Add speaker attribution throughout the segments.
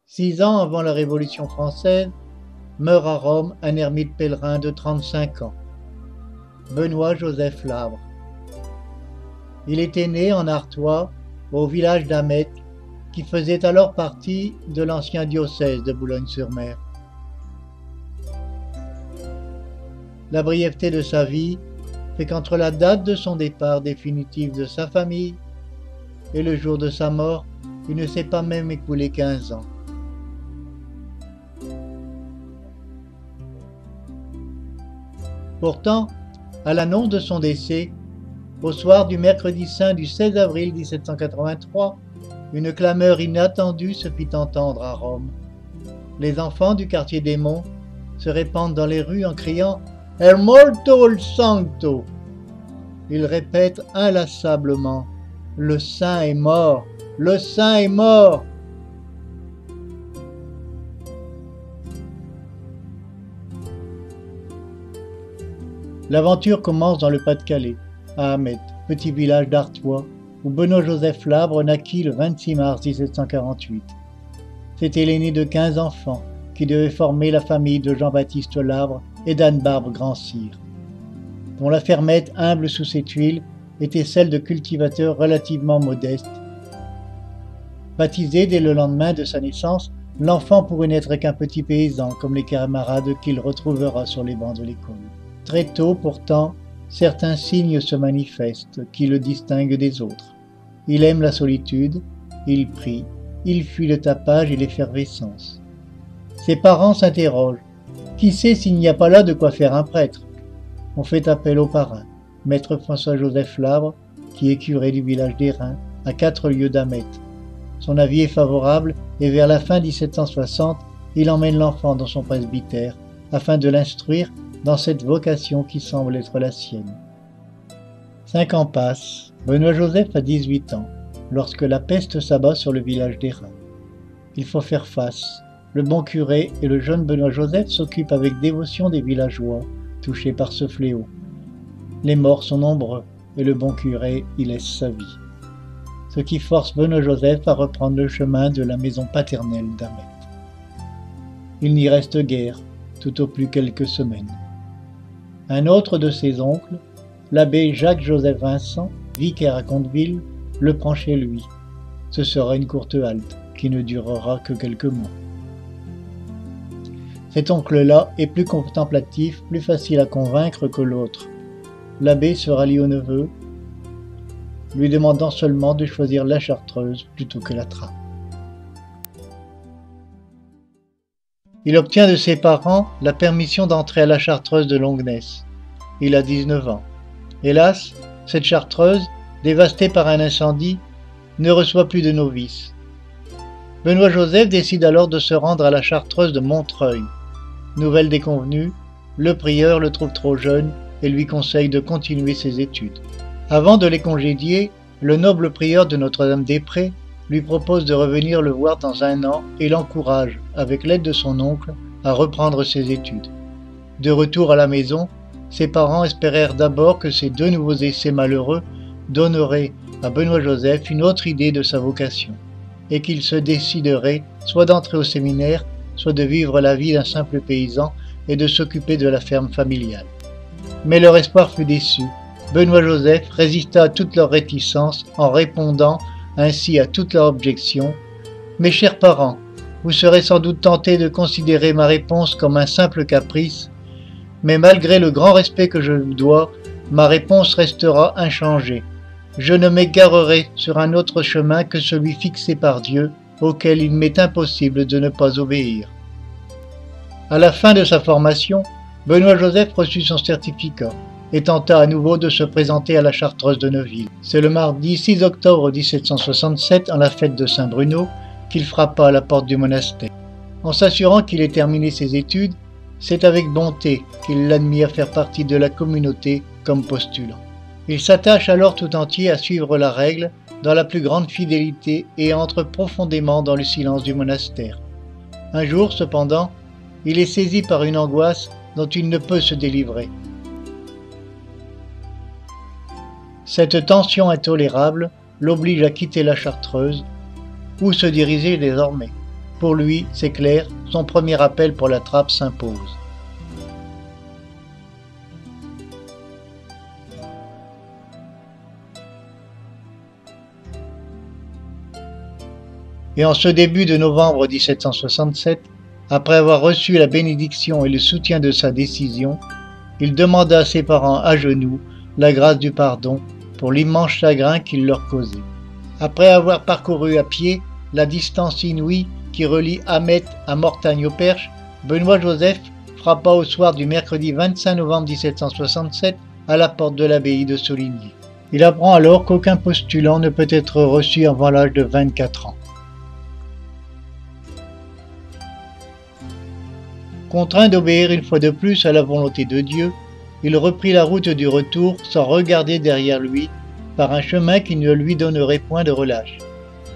Speaker 1: 6 ans avant la Révolution française, meurt à Rome un ermite pèlerin de 35 ans, Benoît-Joseph Labre. Il était né en Artois, au village d'Amet, qui faisait alors partie de l'ancien diocèse de Boulogne-sur-Mer. La brièveté de sa vie fait qu'entre la date de son départ définitif de sa famille et le jour de sa mort, il ne s'est pas même écoulé 15 ans. Pourtant, à l'annonce de son décès, au soir du mercredi saint du 16 avril 1783, une clameur inattendue se fit entendre à Rome. Les enfants du quartier des Monts se répandent dans les rues en criant « È morto il santo !» Ils répètent inlassablement « Le saint est mort! Le saint est mort !» L'aventure commence dans le Pas-de-Calais, à Amet, petit village d'Artois, où Benoît-Joseph Labre naquit le 26 mars 1748. C'était l'aîné de 15 enfants qui devait former la famille de Jean-Baptiste Labre et d'Anne-Barbe Grand-Sire, dont la fermette humble sous ses tuiles était celle de cultivateurs relativement modestes. Baptisé dès le lendemain de sa naissance, l'enfant pourrait n'être qu'un petit paysan comme les camarades qu'il retrouvera sur les bancs de l'école. Très tôt, pourtant, certains signes se manifestent qui le distinguent des autres. Il aime la solitude, il prie, il fuit le tapage et l'effervescence. Ses parents s'interrogent. Qui sait s'il n'y a pas là de quoi faire un prêtre? On fait appel au parrain, maître François-Joseph Labre, qui est curé du village d'Airain, à 4 lieues d'Amet. Son avis est favorable et vers la fin 1760, il emmène l'enfant dans son presbytère afin de l'instruire dans cette vocation qui semble être la sienne. 5 ans passent, Benoît-Joseph a 18 ans, lorsque la peste s'abat sur le village d'Airain. Il faut faire face. Le bon curé et le jeune Benoît-Joseph s'occupent avec dévotion des villageois touchés par ce fléau. Les morts sont nombreux et le bon curé y laisse sa vie. Ce qui force Benoît-Joseph à reprendre le chemin de la maison paternelle d'Amet. Il n'y reste guère, tout au plus quelques semaines. Un autre de ses oncles, l'abbé Jacques-Joseph Vincent, vicaire à Conteville, le prend chez lui. Ce sera une courte halte qui ne durera que quelques mois. Cet oncle-là est plus contemplatif, plus facile à convaincre que l'autre. L'abbé se rallie au neveu, lui demandant seulement de choisir la chartreuse plutôt que la trappe. Il obtient de ses parents la permission d'entrer à la chartreuse de Longnes. Il a 19 ans. Hélas, cette chartreuse, dévastée par un incendie, ne reçoit plus de novices. Benoît-Joseph décide alors de se rendre à la chartreuse de Montreuil. Nouvelle déconvenue, le prieur le trouve trop jeune et lui conseille de continuer ses études. Avant de les congédier, le noble prieur de Notre-Dame-des-Prés lui propose de revenir le voir dans 1 an et l'encourage, avec l'aide de son oncle, à reprendre ses études. De retour à la maison, ses parents espérèrent d'abord que ces 2 nouveaux essais malheureux donneraient à Benoît-Joseph une autre idée de sa vocation, et qu'il se déciderait soit d'entrer au séminaire, soit de vivre la vie d'un simple paysan et de s'occuper de la ferme familiale. Mais leur espoir fut déçu. Benoît-Joseph résista à toutes leurs réticences en répondant ainsi à toutes leurs objections. « Mes chers parents, vous serez sans doute tentés de considérer ma réponse comme un simple caprice, mais malgré le grand respect que je vous dois, ma réponse restera inchangée. Je ne m'égarerai sur un autre chemin que celui fixé par Dieu, auquel il m'est impossible de ne pas obéir. » À la fin de sa formation, Benoît-Joseph reçut son certificat et tenta à nouveau de se présenter à la Chartreuse de Neuville. C'est le mardi 6 octobre 1767, en la fête de Saint-Bruno, qu'il frappa à la porte du monastère. En s'assurant qu'il ait terminé ses études, c'est avec bonté qu'il l'admit à faire partie de la communauté comme postulant. Il s'attache alors tout entier à suivre la règle dans la plus grande fidélité et entre profondément dans le silence du monastère. Un jour, cependant, il est saisi par une angoisse dont il ne peut se délivrer. Cette tension intolérable l'oblige à quitter la Chartreuse. Où se diriger désormais? Pour lui, c'est clair, son premier appel pour la trappe s'impose. Et en ce début de novembre 1767, après avoir reçu la bénédiction et le soutien de sa décision, il demanda à ses parents à genoux la grâce du pardon pour l'immense chagrin qu'il leur causait. Après avoir parcouru à pied la distance inouïe qui relie Hamet à Mortagne-au-Perche, Benoît-Joseph frappa au soir du mercredi 25 novembre 1767 à la porte de l'abbaye de Soligny. Il apprend alors qu'aucun postulant ne peut être reçu avant l'âge de 24 ans. Contraint d'obéir une fois de plus à la volonté de Dieu, il reprit la route du retour sans regarder derrière lui, par un chemin qui ne lui donnerait point de relâche.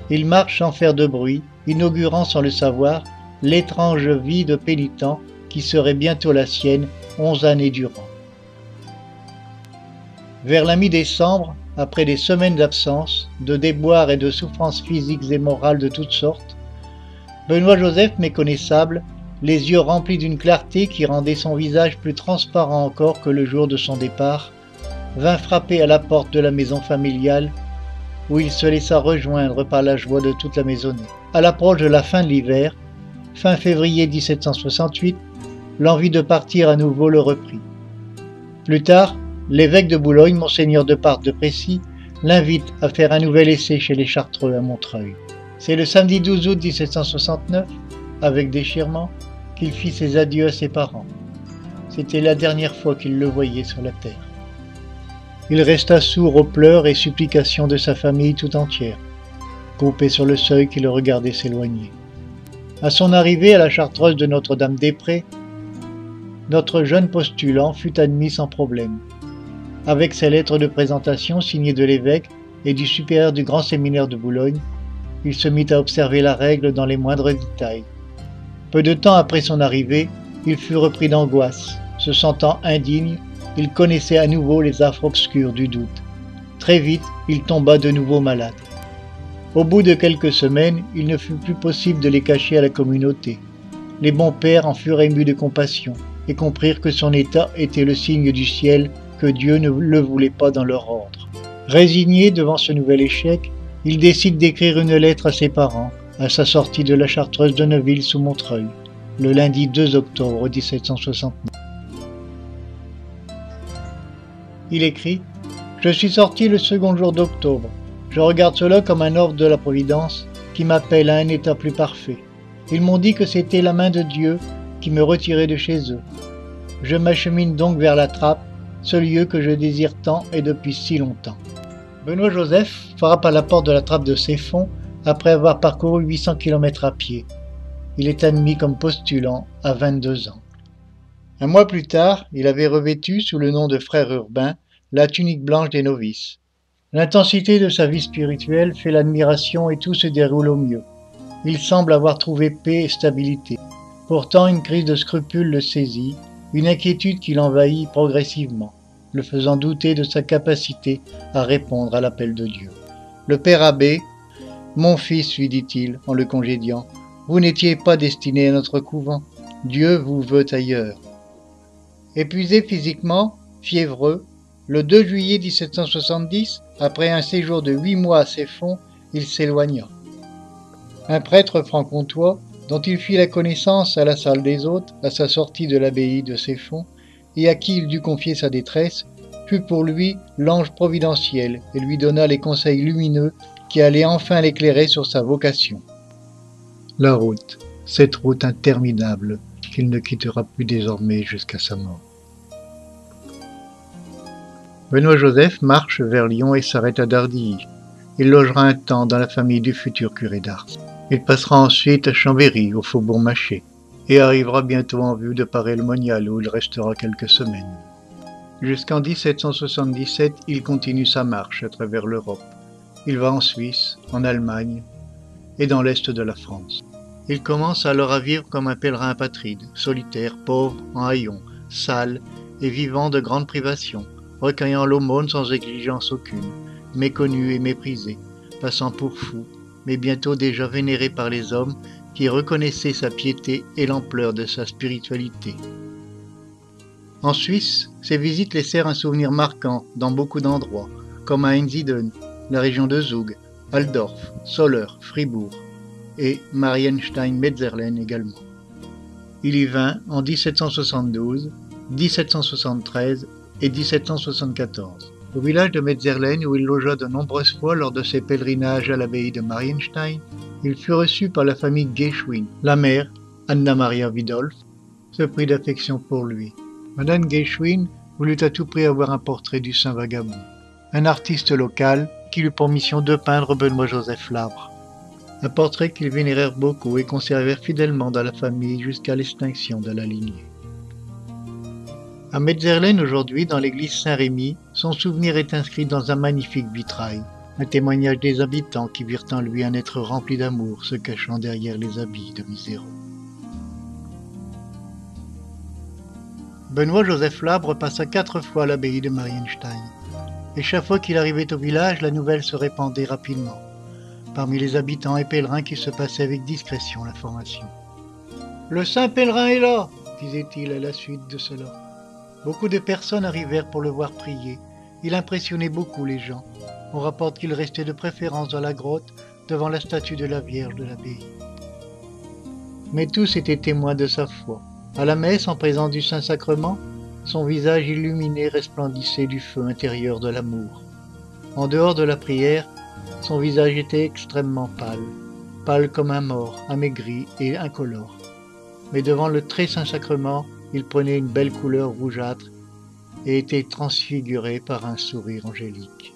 Speaker 1: Il marche sans faire de bruit, inaugurant sans le savoir l'étrange vie de pénitent qui serait bientôt la sienne 11 années durant. Vers la mi-décembre, après des semaines d'absence, de déboires et de souffrances physiques et morales de toutes sortes, Benoît-Joseph, méconnaissable, les yeux remplis d'une clarté qui rendait son visage plus transparent encore que le jour de son départ, vint frapper à la porte de la maison familiale, où il se laissa rejoindre par la joie de toute la maisonnée. À l'approche de la fin de l'hiver, fin février 1768, l'envie de partir à nouveau le reprit. Plus tard, l'évêque de Boulogne, Monseigneur de Parthe de Précy, l'invite à faire un nouvel essai chez les Chartreux à Montreuil. C'est le samedi 12 août 1769, avec déchirement, qu'il fit ses adieux à ses parents. C'était la dernière fois qu'il le voyait sur la terre. Il resta sourd aux pleurs et supplications de sa famille tout entière, groupée sur le seuil qui le regardait s'éloigner. À son arrivée à la Chartreuse de Notre-Dame-des-Prés, notre jeune postulant fut admis sans problème. Avec ses lettres de présentation signées de l'évêque et du supérieur du grand séminaire de Boulogne, il se mit à observer la règle dans les moindres détails. Peu de temps après son arrivée, il fut repris d'angoisse. Se sentant indigne, il connaissait à nouveau les affres obscures du doute. Très vite, il tomba de nouveau malade. Au bout de quelques semaines, il ne fut plus possible de les cacher à la communauté. Les bons pères en furent émus de compassion et comprirent que son état était le signe du ciel, que Dieu ne le voulait pas dans leur ordre. Résigné devant ce nouvel échec, il décide d'écrire une lettre à ses parents, à sa sortie de la Chartreuse de Neuville sous Montreuil, le lundi 2 octobre 1769. Il écrit « Je suis sorti le second jour d'octobre. Je regarde cela comme un ordre de la Providence qui m'appelle à un état plus parfait. Ils m'ont dit que c'était la main de Dieu qui me retirait de chez eux. Je m'achemine donc vers la trappe, ce lieu que je désire tant et depuis si longtemps. » Benoît-Joseph frappe à la porte de la trappe de Ceffonds après avoir parcouru 800 km à pied. Il est admis comme postulant à 22 ans. Un mois plus tard, il avait revêtu, sous le nom de frère urbain, la tunique blanche des novices. L'intensité de sa vie spirituelle fait l'admiration et tout se déroule au mieux. Il semble avoir trouvé paix et stabilité. Pourtant, une crise de scrupules le saisit, une inquiétude qui l'envahit progressivement, le faisant douter de sa capacité à répondre à l'appel de Dieu. Le père abbé, « Mon fils, lui dit-il en le congédiant, vous n'étiez pas destiné à notre couvent. Dieu vous veut ailleurs. » Épuisé physiquement, fiévreux, le 2 juillet 1770, après un séjour de 8 mois à Ceffonds, il s'éloigna. Un prêtre franc-comtois, dont il fit la connaissance à la salle des hôtes, à sa sortie de l'abbaye de Ceffonds, et à qui il dut confier sa détresse, fut pour lui l'ange providentiel et lui donna les conseils lumineux qui allaient enfin l'éclairer sur sa vocation. La route, cette route interminable qu'il ne quittera plus désormais jusqu'à sa mort. Benoît-Joseph marche vers Lyon et s'arrête à Dardilly. Il logera un temps dans la famille du futur curé d'Ars. Il passera ensuite à Chambéry, au faubourg Maché, et arrivera bientôt en vue de Paray-le-Monial, où il restera quelques semaines. Jusqu'en 1777, il continue sa marche à travers l'Europe. Il va en Suisse, en Allemagne et dans l'est de la France. Il commence alors à vivre comme un pèlerin apatride, solitaire, pauvre, en haillons, sale et vivant de grandes privations, recueillant l'aumône sans exigence aucune, méconnu et méprisé, passant pour fou, mais bientôt déjà vénéré par les hommes qui reconnaissaient sa piété et l'ampleur de sa spiritualité. En Suisse, ses visites laissèrent un souvenir marquant dans beaucoup d'endroits, comme à Einsiedeln, la région de Zug, Altdorf, Soller, Fribourg et Marienstein-Metzerlen également. Il y vint en 1772, 1773 et 1774. Au village de Metzerlen, où il logea de nombreuses fois lors de ses pèlerinages à l'abbaye de Marienstein, il fut reçu par la famille Geschwin. La mère, Anna Maria Widolf, se prit d'affection pour lui. Madame Geschwin voulut à tout prix avoir un portrait du saint vagabond. Un artiste local qui eut pour mission de peindre Benoît-Joseph Labre. Un portrait qu'ils vénérèrent beaucoup et conservèrent fidèlement dans la famille jusqu'à l'extinction de la lignée. À Metzerlen aujourd'hui, dans l'église Saint-Rémy, son souvenir est inscrit dans un magnifique vitrail, un témoignage des habitants qui virent en lui un être rempli d'amour se cachant derrière les habits de miséreux. Benoît-Joseph Labre passa 4 fois à l'abbaye de Marienstein, et chaque fois qu'il arrivait au village, la nouvelle se répandait rapidement, parmi les habitants et pèlerins qui se passaient avec discrétion l'information. « Le saint pèlerin est là !» disait-il à la suite de cela. Beaucoup de personnes arrivèrent pour le voir prier. Il impressionnait beaucoup les gens. On rapporte qu'il restait de préférence dans la grotte, devant la statue de la Vierge de l'abbaye. Mais tous étaient témoins de sa foi. À la messe, en présence du Saint-Sacrement, son visage illuminé resplendissait du feu intérieur de l'amour. En dehors de la prière, son visage était extrêmement pâle, pâle comme un mort, amaigri et incolore. Mais devant le très Saint-Sacrement, il prenait une belle couleur rougeâtre et était transfiguré par un sourire angélique.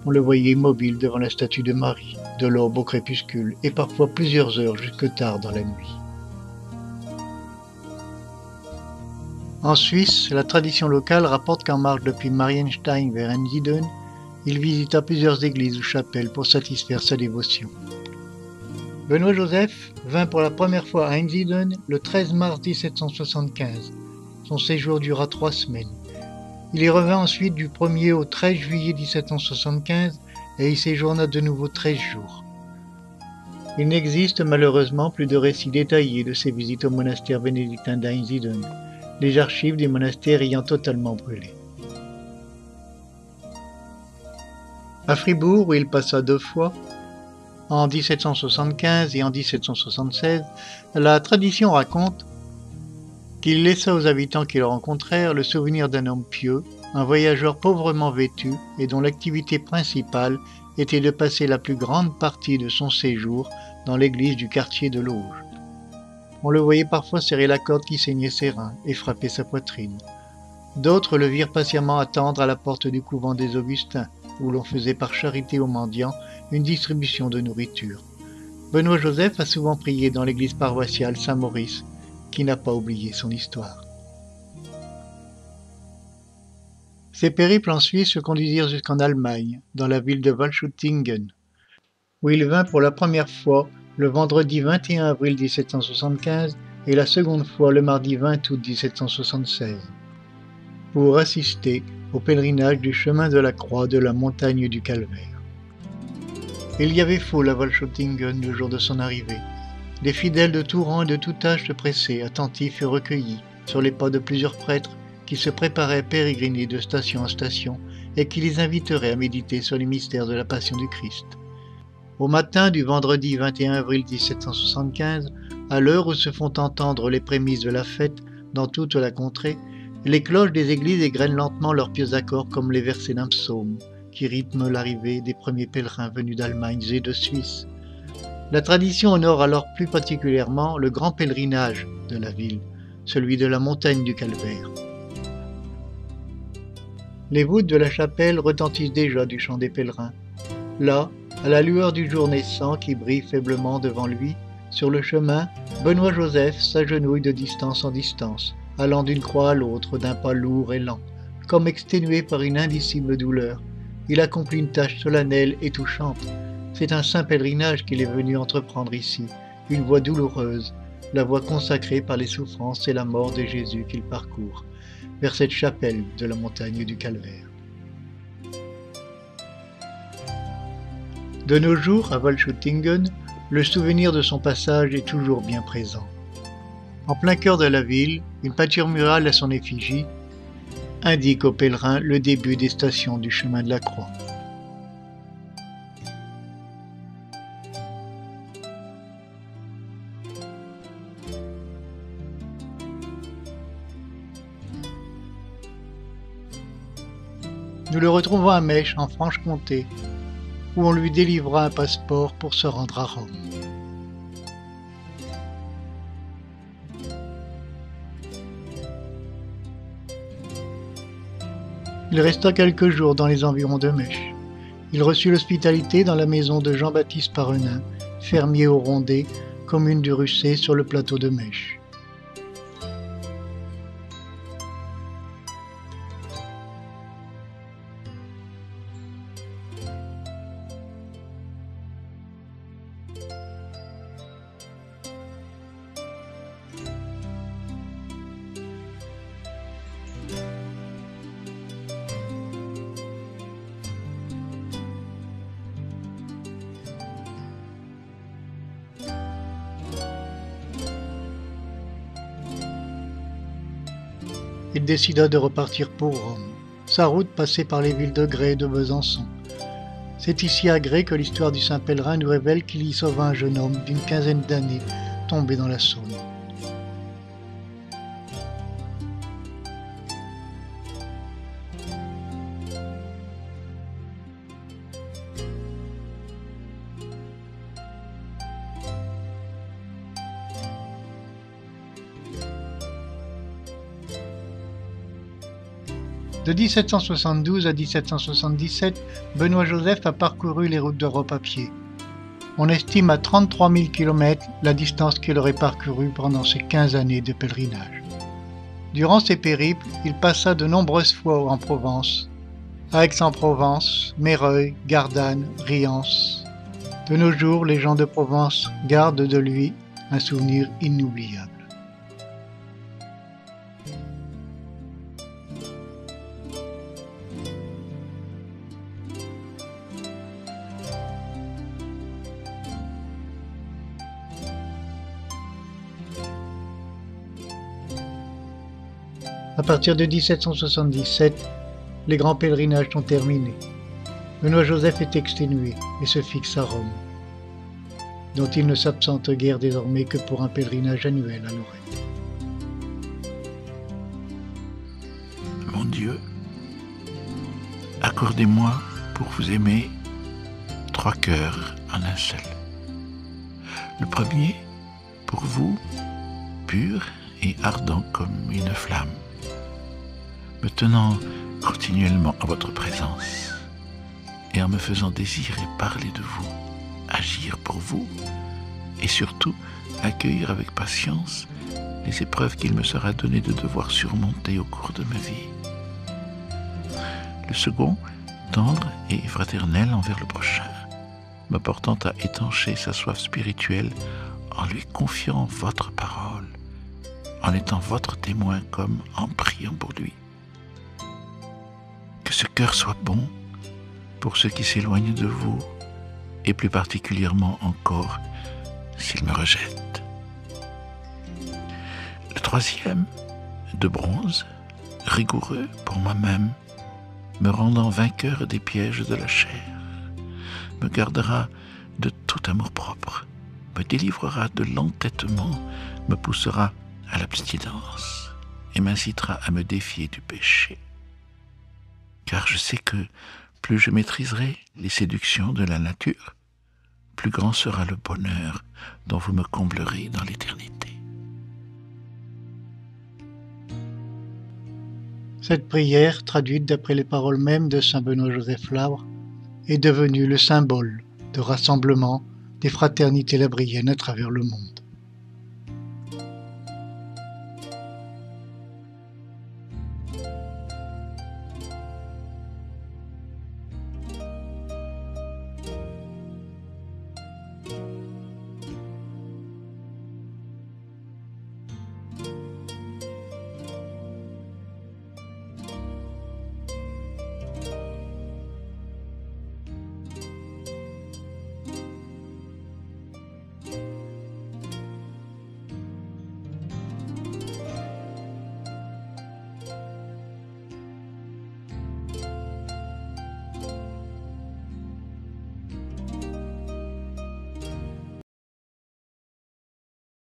Speaker 1: On le voyait immobile devant la statue de Marie, de l'aube au crépuscule, et parfois plusieurs heures jusque tard dans la nuit. En Suisse, la tradition locale rapporte qu'en marche depuis Marienstein vers Einsiedeln, il visita plusieurs églises ou chapelles pour satisfaire sa dévotion. Benoît-Joseph vint pour la première fois à Einsiedeln le 13 mars 1775. Son séjour dura 3 semaines. Il y revint ensuite du 1er au 13 juillet 1775 et y séjourna de nouveau 13 jours. Il n'existe malheureusement plus de récits détaillés de ses visites au monastère bénédictin d'Einsiedeln, les archives du monastère ayant totalement brûlé. À Fribourg, où il passa 2 fois, en 1775 et en 1776, la tradition raconte qu'il laissa aux habitants qui le rencontrèrent le souvenir d'un homme pieux, un voyageur pauvrement vêtu et dont l'activité principale était de passer la plus grande partie de son séjour dans l'église du quartier de l'Auge. On le voyait parfois serrer la corde qui saignait ses reins et frapper sa poitrine. D'autres le virent patiemment attendre à la porte du couvent des Augustins, où l'on faisait par charité aux mendiants une distribution de nourriture. Benoît-Joseph a souvent prié dans l'église paroissiale Saint-Maurice, qui n'a pas oublié son histoire. Ses périples en Suisse le conduisirent jusqu'en Allemagne, dans la ville de Waldschutingen, où il vint pour la première fois le vendredi 21 avril 1775 et la seconde fois le mardi 20 août 1776, pour assister au pèlerinage du chemin de la croix de la montagne du Calvaire. Il y avait foule à Waldschutingen le jour de son arrivée. Des fidèles de tout rang et de tout âge se pressaient, attentifs et recueillis, sur les pas de plusieurs prêtres qui se préparaient à pérégriner de station en station et qui les inviteraient à méditer sur les mystères de la Passion du Christ. Au matin du vendredi 21 avril 1775, à l'heure où se font entendre les prémices de la fête dans toute la contrée, les cloches des églises égrènent lentement leurs pieux accords comme les versets d'un psaume qui rythment l'arrivée des premiers pèlerins venus d'Allemagne et de Suisse. La tradition honore alors plus particulièrement le grand pèlerinage de la ville, celui de la montagne du Calvaire. Les voûtes de la chapelle retentissent déjà du chant des pèlerins. Là, à la lueur du jour naissant qui brille faiblement devant lui, sur le chemin, Benoît-Joseph s'agenouille de distance en distance, allant d'une croix à l'autre d'un pas lourd et lent. Comme exténué par une indicible douleur, il accomplit une tâche solennelle et touchante. C'est un saint pèlerinage qu'il est venu entreprendre ici, une voie douloureuse, la voie consacrée par les souffrances et la mort de Jésus qu'il parcourt, vers cette chapelle de la montagne du Calvaire. De nos jours, à Waldschutingen, le souvenir de son passage est toujours bien présent. En plein cœur de la ville, une peinture murale à son effigie indique aux pèlerins le début des stations du chemin de la Croix. Nous le retrouvons à Mèche, en Franche-Comté, où on lui délivra un passeport pour se rendre à Rome. Il resta quelques jours dans les environs de Mèche. Il reçut l'hospitalité dans la maison de Jean-Baptiste Parenin, fermier au Rondet, commune du Russey sur le plateau de Mèche. Il décida de repartir pour Rome. Sa route passait par les villes de Grès et de Besançon. C'est ici à Grès que l'histoire du saint pèlerin nous révèle qu'il y sauva un jeune homme d'une quinzaine d'années tombé dans la Saône. De 1772 à 1777, Benoît-Joseph a parcouru les routes d'Europe à pied. On estime à 33 000 km la distance qu'il aurait parcourue pendant ces 15 années de pèlerinage. Durant ces périples, il passa de nombreuses fois en Provence, à Aix-en-Provence, Méreuil, Gardanne, Riance. De nos jours, les gens de Provence gardent de lui un souvenir inoubliable. À partir de 1777, les grands pèlerinages sont terminés. Benoît-Joseph est exténué et se fixe à Rome, dont il ne s'absente guère désormais que pour un pèlerinage annuel à Lorette.
Speaker 2: Mon Dieu, accordez-moi pour vous aimer 3 cœurs en un seul. Le premier, pour vous, pur et ardent comme une flamme, me tenant continuellement en votre présence et en me faisant désirer parler de vous, agir pour vous et surtout accueillir avec patience les épreuves qu'il me sera donné de devoir surmonter au cours de ma vie. Le second, tendre et fraternel envers le prochain, me portant à étancher sa soif spirituelle en lui confiant votre parole, en étant votre témoin comme en priant pour lui. Que ce cœur soit bon pour ceux qui s'éloignent de vous, et plus particulièrement encore s'ils me rejettent. Le troisième, de bronze, rigoureux pour moi-même, me rendant vainqueur des pièges de la chair, me gardera de tout amour-propre, me délivrera de l'entêtement, me poussera à l'abstinence et m'incitera à me défier du péché. Car je sais que plus je maîtriserai les séductions de la nature, plus grand sera le bonheur dont vous me comblerez dans l'éternité.
Speaker 1: Cette prière, traduite d'après les paroles mêmes de saint Benoît-Joseph Labre, est devenue le symbole de rassemblement des fraternités labriennes à travers le monde.